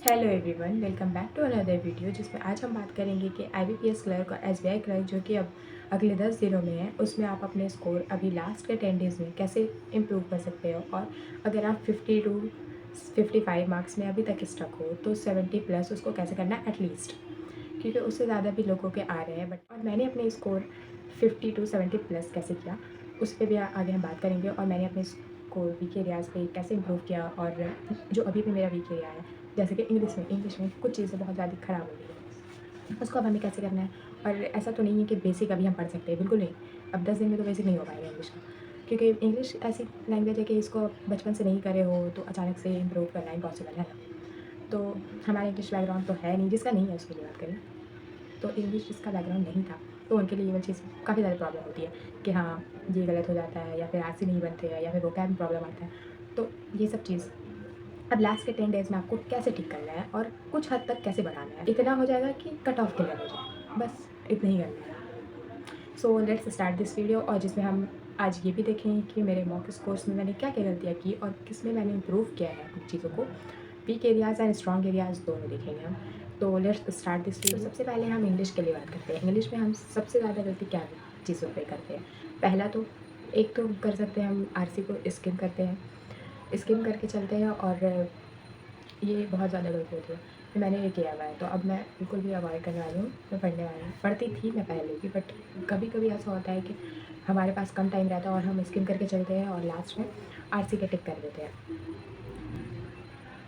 Hello everyone, welcome back to another video जिसमें आज हम बात करेंगे कि आईबीपीएस क्लर्क और एसबीआई क्लर्क जो कि अब अगले 10 दिनों में है, उसमें आप अपने स्कोर अभी लास्ट के 10 डेज़ में कैसे इम्प्रूव कर सकते हो। और अगर आप 50 टू 55 मार्क्स में अभी तक स्टक हो तो 70 प्लस उसको कैसे करना है एटलीस्ट, क्योंकि उससे ज़्यादा भी लोगों के आ रहे हैं। बट और मैंने अपने स्कोर 50 टू 70 प्लस कैसे किया उस पर भी आगे हम बात करेंगे। और मैंने अपने स्कोर वीक एरियाज़ पे कैसे इम्प्रूव किया और जो अभी भी मेरा वीक एरिया है, जैसे कि इंग्लिश में कुछ चीज़ें बहुत ज़्यादा ख़राब हो रही है, उसको अब हमें कैसे करना है। और ऐसा तो नहीं है कि बेसिक अभी हम पढ़ सकते हैं, बिल्कुल नहीं। अब 10 दिन में तो बेसिक नहीं हो पाएगा इंग्लिश का, क्योंकि इंग्लिश ऐसी लैंग्वेज है कि इसको बचपन से नहीं करे हो तो अचानक से इम्प्रूव करना इम्पॉसिबल है ना। तो हमारा इंग्लिश बैकग्राउंड तो है नहीं, जिसका नहीं है उसके लिए बात करें तो इंग्लिश जिसका बैकग्राउंड नहीं था तो उनके लिए ये वाली चीज़ काफ़ी ज़्यादा प्रॉब्लम होती है कि हाँ ये गलत हो जाता है, या फिर आरसी नहीं बनते हैं, या फिर वोकैब में प्रॉब्लम आता है। तो ये सब चीज़ अब लास्ट के 10 डेज़ में आपको कैसे ठीक करना है और कुछ हद तक कैसे बढ़ाना है। इतना हो जाएगा कि कट ऑफ क्लियर हो जाए, बस इतना ही करना है। So let's start this video, और जिसमें हम आज ये भी देखें कि मेरे मॉक स्कोर्स में मैंने क्या क्या गलतियाँ की और किस में मैंने इम्प्रूव किया है कुछ चीज़ों को। Weak areas and strong areas दोनों देखेंगे हम। तो लेट्स स्टार्ट दिस वीडियो। सबसे पहले हम इंग्लिश के लिए बात करते हैं। इंग्लिश में हम सबसे ज़्यादा गलती क्या चीज़ों पे करते हैं। पहला तो एक तो कर सकते हैं हम आरसी को स्किप करते हैं, स्किप करके चलते हैं, और ये बहुत ज़्यादा गलती होती है। फिर मैंने ये किया हुआ है तो अब मैं बिल्कुल भी अवॉइड करने वाली हूँ। मैं पढ़ने वाली हूँ, पढ़ती थी मैं पहले भी, बट कभी कभी ऐसा होता है कि हमारे पास कम टाइम रहता है और हम स्किप करके चलते हैं और लास्ट में आरसी के टिक कर देते हैं,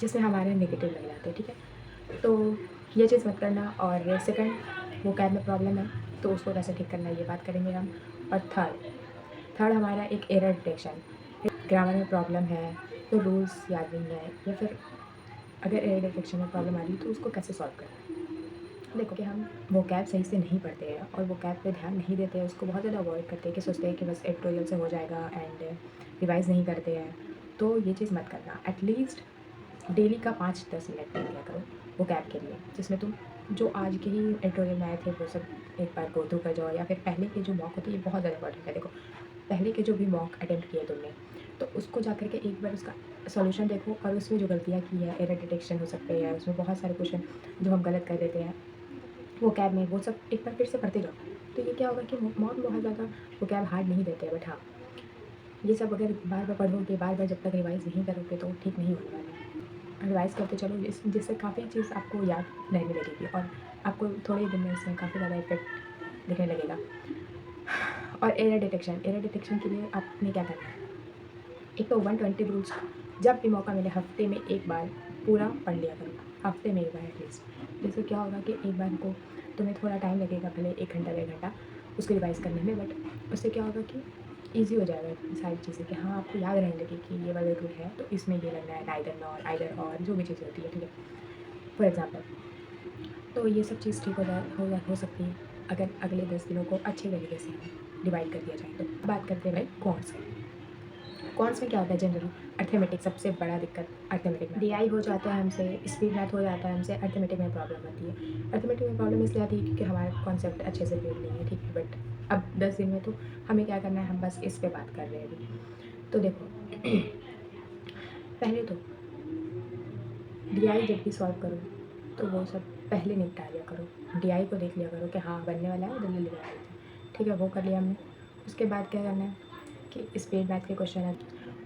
जिसमें हमारे नेगेटिव लग जाते हैं। ठीक है, तो ये चीज़ मत करना। और सेकंड, वो कैब में प्रॉब्लम है तो उसको कैसे ठीक करना है ये बात करेंगे हम। और थर्ड हमारा एक एरर डिटेक्शन, ग्रामर में प्रॉब्लम है तो रूल्स याद नहीं है, या फिर अगर एरर डिटेक्शन में प्रॉब्लम आ रही है तो उसको कैसे सॉल्व करना है। देखो कि हम वो कैब सही से नहीं पढ़ते हैं और वो कैब पे ध्यान नहीं देते हैं, उसको बहुत ज़्यादा अवॉइड करते हैं कि सोचते हैं कि बस एडिटोरियल से हो जाएगा एंड रिवाइज़ नहीं करते हैं। तो ये चीज़ मत करना। एटलीस्ट डेली का 5-10 मिनट दे दिया करो वो कैब के लिए, जिसमें तुम जो आज के ही एडिटोरियल में आए थे वो सब एक बार गो थ्रू कर जाओ, या फिर पहले के जो मॉक होते हैं ये बहुत ज़्यादा इंपॉर्टेंट है। देखो पहले के जो भी मॉक अटेम्प्ट किए तुमने तो उसको जा के एक बार उसका सॉल्यूशन देखो, और उसमें जो गलतियाँ की है, एरर डिटेक्शन हो सकते हैं, उसमें बहुत सारे क्वेश्चन जो हम गलत कर देते हैं वो कैब में, वो सब एक बार फिर से पढ़ते जाओ। तो ये क्या होगा कि मॉक बहुत ज़्यादा वो कैब हार्ड नहीं देते हैं, बट हाँ ये सब अगर बार बार पढ़ोगे, बार बार जब तक रिवाइज़ नहीं करोगे तो ठीक नहीं होने वाला। रिवाइज़ करते चलो, जिससे काफ़ी चीज़ आपको याद रहने लगेगी और आपको थोड़े ही दिन में इसमें काफ़ी ज़्यादा इफेक्ट दिखने लगेगा। और एरर डिटेक्शन के लिए आपने क्या करना है, एक तो 120 रूल्स जब भी मौका मिले हफ्ते में एक बार पूरा पढ़ लिया करो, हफ्ते में एक बार एटलीस्ट। जिससे क्या होगा कि एक बार को तुम्हें थोड़ा टाइम लगेगा, भले 1 घंटा 1.5 घंटा उसको रिवाइज़ करने में, बट उससे क्या होगा कि ईज़ी हो जाएगा सारी चीज़ें, कि हाँ आपको याद रहने लगे कि ये वाला रूल है तो इसमें ये लगना है, नाइदर नॉर आइदर और जो भी चीज़ें होती है। ठीक है, फॉर एग्ज़ाम्पल। तो ये सब चीज़ ठीक हो सकती है अगर अगले 10 दिनों को अच्छे तरीके से डिवाइड कर दिया जाए। तो बात करते हैं भाई कौन्स की। कॉन्स में क्या होता है जनरली, अर्थमेटिक सबसे बड़ा दिक्कत अर्थमेटिक में डीआई हो जाता है हमसे, स्पीड मैथ हो जाता है हमसे, अर्थमेटिक में प्रॉब्लम आती है। अर्थमेटिक में प्रॉब्लम इसलिए आती है क्योंकि हमारा कॉन्सेप्ट अच्छे से बिल्ड नहीं है। ठीक है, बट अब 10 दिन में तो हमें क्या करना है, हम बस इस पे बात कर रहे हैं अभी। तो देखो पहले तो डीआई जब भी सॉल्व करो तो वो सब पहले निपटा लिया करो। डीआई को देख लिया करो कि हाँ बनने वाला है, जल्दी लिखा लेते हैं। ठीक है, वो कर लिया हमने। उसके बाद क्या करना है कि स्पीड मैथ के क्वेश्चन है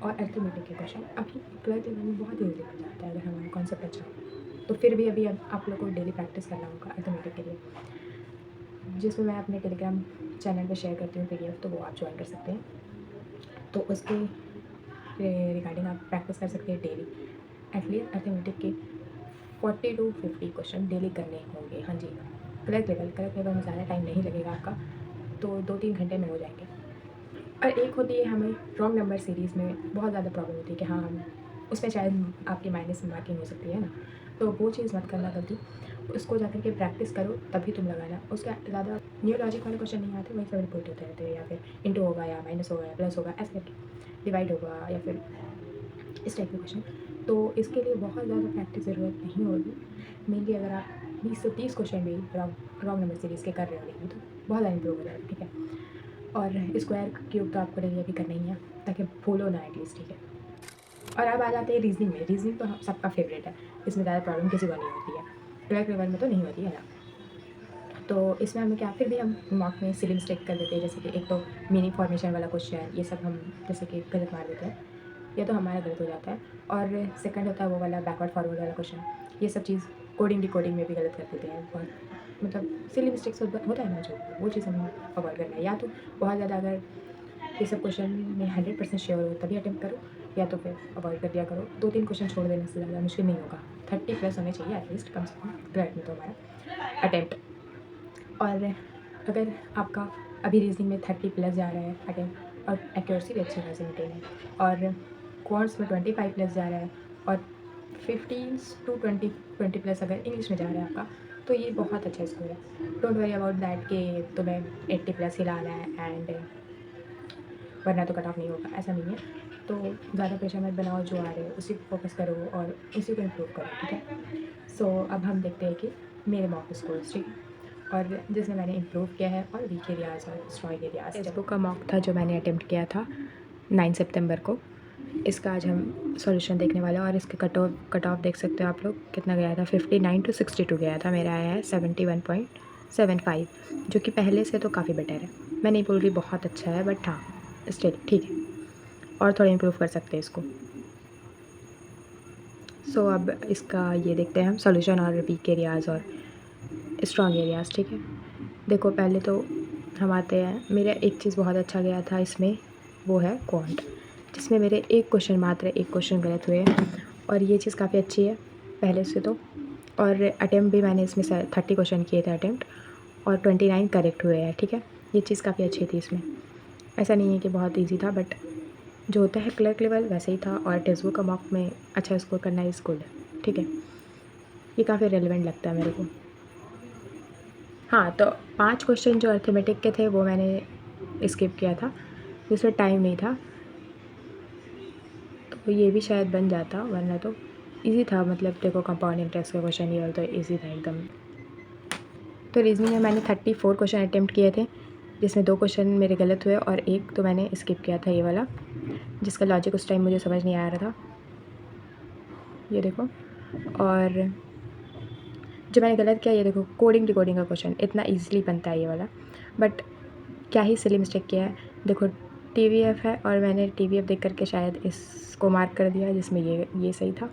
और अर्थमेटिक के क्वेश्चन अभी ट्वेल्थ लेवल में बहुत ईजी बन जाता है अगर हमारा कॉन्सेप्ट अच्छा हो। तो फिर भी अभी अब आप लोग को डेली प्रैक्टिस करना होगा अर्थमेटिक के लिए, जिसमें मैं अपने टेलीग्राम चैनल पे शेयर करती हूँ पीडीएफ, तो वो आप ज्वाइन कर सकते हैं। तो उसके रिगार्डिंग आप प्रैक्टिस कर सकते हैं डेली। एटलीस्ट अर्थमेटिक के 40 टू 50 क्वेश्चन डेली करने होंगे। हाँ जी, करेक्ट लेवल में ज़्यादा टाइम नहीं लगेगा आपका, तो 2-3 घंटे में हो जाएंगे। और एक होती है हमें रॉन्ग नंबर सीरीज़ में बहुत ज़्यादा प्रॉब्लम होती है कि हाँ हम उसमें शायद आपकी माइनस मार्किंग हो सकती है ना, तो वो चीज़ मत करना गलती। उसको जाकर के प्रैक्टिस करो तभी तुम लगाना। उसका ज़्यादा न्यू लॉजिक वाले क्वेश्चन नहीं आते, वही सब रिपीट होते रहते हैं, या फिर इंटू होगा या माइनस होगा या प्लस होगा, ऐसे करके डिवाइड होगा या फिर इस टाइप के क्वेश्चन। तो इसके लिए बहुत ज़्यादा प्रैक्टिस ज़रूरत नहीं होगी। मेनली अगर आप 20 से 30 क्वेश्चन भी रॉन्ग नंबर सीरीज़ के कर रहे हो डेली तो बहुत ज़्यादा इंप्रूव हो जाएगा। ठीक है, और स्क्वायर क्यूब तो आपको डेली अभी करना ही है ताकि भूलो ना एटलीस्ट। ठीक है, और अब आ जाते हैं रीजनिंग में। रीजनिंग तो सबका फेवरेट है, इसमें ज़्यादा प्रॉब्लम किसी को नहीं होती है, क्लर्क लेवल में तो नहीं होती है ना। तो इसमें हमें क्या, फिर भी हम मॉक में सिली मिस्टेक कर देते हैं, जैसे कि एक तो मीनिंग फॉर्मेशन वाला क्वेश्चन, ये सब हम जैसे कि गलत मार देते हैं, ये तो हमारा गलत हो जाता है। और सेकंड होता है वो वाला बैकवर्ड फॉरवर्ड वाला क्वेश्चन, ये सब चीज़ कोडिंग डिकोडिंग में भी गलत कर देते हैं बहुत, मतलब सिली मिस्टेक्स होता है ना जो, वो चीज़ हमें अवॉइड करना है। या तो बहुत ज़्यादा अगर ये सब क्वेश्चन में 100% श्योर हो तभी अटेम्प्ट करो, या तो फिर अवॉइड कर दिया करो। 2-3 क्वेश्चन छोड़ देने से ज़्यादा मुश्किल नहीं होगा। 30 प्लस होने चाहिए एटलीस्ट, कम से कम क्लर्क में तो हमारा अटेम्प्ट। और अगर आपका अभी रीजनिंग में 30 प्लस जा रहा है अटेम्प्ट, और एक्यूरेसी भी अच्छी खासी मेंटेन है, और क्वांट्स में 25 प्लस जा रहा है, और 15 टू 20 प्लस अगर इंग्लिश में जा रहा है आपका, तो ये बहुत अच्छा स्कोर है। डोंट वरी अबाउट दैट कि तुम्हें 80 प्लस ही लाना है एंड वरना तो कट ऑफ नहीं होगा, ऐसा नहीं है। तो ज़्यादा प्रेशर मत बनाओ, जो आ रहे हो उसी को फोकस करो और उसी को इम्प्रूव करो, ठीक है। सो अब हम देखते हैं कि मेरे मॉक स्कोर्स, ठीक है, और जिसमें मैंने इम्प्रूव किया है, और वीक एरियाज और स्ट्रॉन्ग एरियाज। टेक्स्ट का मॉक था जो मैंने अटेम्प्ट किया था 9 सितंबर को, इसका आज हम सॉल्यूशन देखने वाले हैं। और इसके कट ऑफ देख सकते हो आप लोग कितना गया था, 59 टू 62 गया था, मेरा आया है 71.75, जो कि पहले से तो काफ़ी बेटर है। मैं नहीं बोल रही बहुत अच्छा है, बट हाँ स्टिल ठीक है, और थोड़ा इम्प्रूव कर सकते हैं इसको। सो अब इसका ये देखते हैं हम सॉल्यूशन और वीक एरियाज़ और स्ट्रॉन्ग एरियाज़, ठीक है। देखो पहले तो हम आते हैं, मेरा एक चीज़ बहुत अच्छा गया था इसमें, वो है क्वांट, जिसमें मेरे एक क्वेश्चन गलत हुए, और ये चीज़ काफ़ी अच्छी है पहले से तो। और अटैम्प्ट भी मैंने इसमें 30 क्वेश्चन किए थे अटैम्प्ट, और 29 करेक्ट हुए हैं, ठीक है। ये चीज़ काफ़ी अच्छी थी इसमें, ऐसा नहीं है कि बहुत ईजी था, बट जो होता है क्लर्क लेवल वैसे ही था। और टेस्ट बुक का मॉक में अच्छा स्कोर करना इज़ गुड, ठीक है। ये काफ़ी रेलिवेंट लगता है मेरे को। हाँ, तो 5 क्वेश्चन जो अर्थमेटिक के थे वो मैंने स्किप किया था, जिसमें टाइम नहीं था, तो ये भी शायद बन जाता, वरना तो इजी था। मतलब देखो कंपाउंड इंटरेस्ट का क्वेश्चन ये वाला तो इजी था एकदम। तो रीजनिंग में मैंने 34 क्वेश्चन अटेम्प्ट किए थे, जिसमें 2 क्वेश्चन मेरे गलत हुए और एक तो मैंने स्किप किया था, ये वाला, जिसका लॉजिक उस टाइम मुझे समझ नहीं आ रहा था, ये देखो। और जो मैंने गलत किया, ये देखो कोडिंग डिकोडिंग का क्वेश्चन इतना ईजिली बनता है ये वाला, बट क्या ही सिली मिस्टेक किया है। देखो TVF है, और मैंने TVF देख करके शायद इसको मार्क कर दिया, जिसमें ये सही था,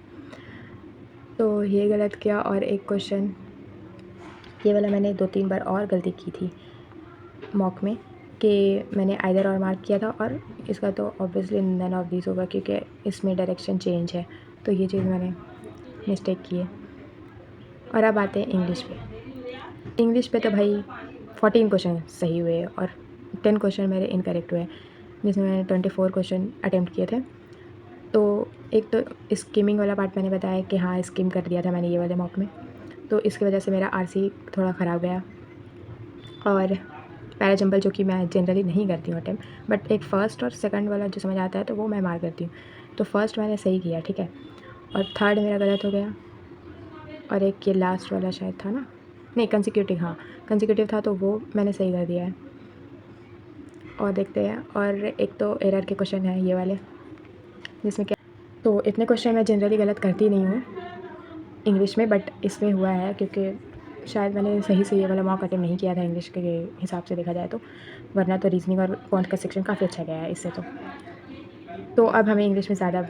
तो ये गलत किया। और एक क्वेश्चन ये वाला मैंने 2-3 बार और गलती की थी मॉक में, कि मैंने आइदर और मार्क किया था, और इसका तो ऑब्वियसली नन ऑफ दीज होगा, क्योंकि इसमें डायरेक्शन चेंज है, तो ये चीज़ मैंने मिस्टेक की है। और अब आते हैं इंग्लिश पे। इंग्लिश पे तो भाई 14 क्वेश्चन सही हुए और 10 क्वेश्चन मेरे इनकरेक्ट हुए, जिसमें मैंने 24 क्वेश्चन अटेम्प्ट किए थे। तो एक तो स्किमिंग वाला पार्ट मैंने बताया कि हाँ स्किम कर दिया था मैंने ये वाले मॉक में, तो इसकी वजह से मेरा RC थोड़ा ख़राब गया। और पैरा जंपल, जो कि मैं जनरली नहीं करती हूँ अटेम्प्ट, बट एक फ़र्स्ट और सेकंड वाला जो समझ आता है तो वो मैं मार करती हूँ, तो फर्स्ट मैंने सही किया, ठीक है, और थर्ड मेरा गलत हो गया। और एक ये लास्ट वाला शायद था ना, नहीं कंसेक्यूटिव, हाँ कंसेक्यूटिव था, तो वो मैंने सही कर दिया है। और देखते हैं, और एक तो एरर के क्वेश्चन है ये वाले, जिसमें क्या, तो इतने क्वेश्चन मैं जनरली गलत करती नहीं हूँ इंग्लिश में, बट इसमें हुआ है क्योंकि शायद मैंने सही से ये वाला मॉक अटेम्प्ट नहीं किया था इंग्लिश के हिसाब से देखा जाए तो, वरना तो रीजनिंग और क्वांट का सेक्शन काफ़ी अच्छा गया है इससे तो अब हमें इंग्लिश में ज़्यादा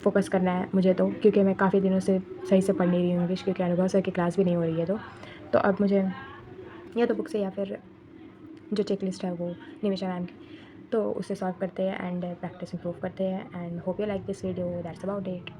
फोकस करना है मुझे तो, क्योंकि मैं काफ़ी दिनों से सही से पढ़ नहीं रही हूँ इंग्लिश, क्योंकि अनुभव सर की क्लास भी नहीं हो रही है, तो अब मुझे या तो बुक से या फिर जो चेक लिस्ट है वो निमिषा मैम की, तो उससे सॉल्व करते हैं एंड प्रैक्टिस इंप्रूव करते हैं। And hope you like this video, that's about it.